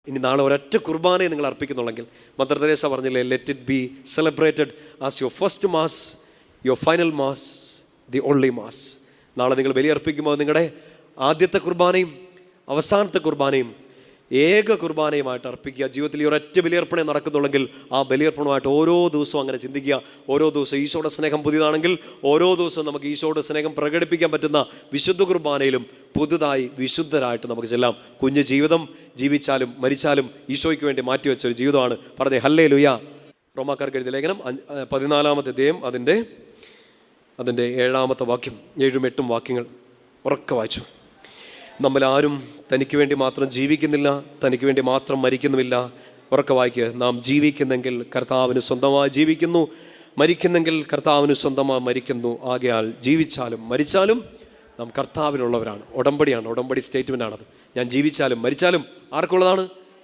ഇനി നാളെ ഒരൊറ്റ കുർബാനയെ നിങ്ങൾ അർപ്പിക്കുന്നുണ്ടെങ്കിൽ, മദർ തെരേസ പറഞ്ഞില്ലേ, let it be celebrated as your first mass, your final mass, the only mass. നാളെ നിങ്ങൾ ബലിയർപ്പിക്കുമ്പോൾ നിങ്ങളുടെ ആദ്യത്തെ കുർബാനയും അവസാനത്തെ കുർബാനയും ഏക കുർബാനയുമായിട്ട് അർപ്പിക്കുക. ജീവിതത്തിൽ ഈ ഒരൊറ്റ ബലിയർപ്പണം നടക്കുന്നുണ്ടെങ്കിൽ ആ ബലിയർപ്പണമായിട്ട് ഓരോ ദിവസവും അങ്ങനെ ചിന്തിക്കുക. ഓരോ ദിവസവും ഈശോയുടെ സ്നേഹം പുതിയതാണെങ്കിൽ ഓരോ ദിവസവും നമുക്ക് ഈശോയുടെ സ്നേഹം പ്രകടിപ്പിക്കാൻ പറ്റുന്ന വിശുദ്ധ കുർബാനയിലും പുതുതായി വിശുദ്ധരായിട്ട് നമുക്ക് ചെല്ലാം. കുഞ്ഞു ജീവിതം ജീവിച്ചാലും മരിച്ചാലും ഈശോയ്ക്ക് വേണ്ടി മാറ്റിവെച്ച ഒരു ജീവിതമാണ്. പറഞ്ഞേ ഹല്ലേലൂയ. റോമാക്കാർക്ക് എഴുതിയ ലേഖനം 14-ാമത്തെ അധ്യായം അതിൻ്റെ 7-ാമത്തെ വാക്യം, 7-8 വാക്യങ്ങൾ ഉറക്കെ വായിച്ചു. നമ്മളാരും തനിക്ക് വേണ്ടി മാത്രം ജീവിക്കുന്നില്ല, തനിക്ക് വേണ്ടി മാത്രം മരിക്കുന്നുമില്ല. ഉറക്കെ വായിക്കുക. നാം ജീവിക്കുന്നെങ്കിൽ കർത്താവിന് സ്വന്തമായി ജീവിക്കുന്നു, മരിക്കുന്നെങ്കിൽ കർത്താവിന് സ്വന്തമായി മരിക്കുന്നു. ആകയാൽ ജീവിച്ചാലും മരിച്ചാലും നാം കർത്താവിനുള്ളവരാണ്. ഉടമ്പടിയാണ്, ഉടമ്പടി സ്റ്റേറ്റ്മെൻ്റ് ആണത്. ഞാൻ ജീവിച്ചാലും മരിച്ചാലും ആർക്കുള്ളതാണ്?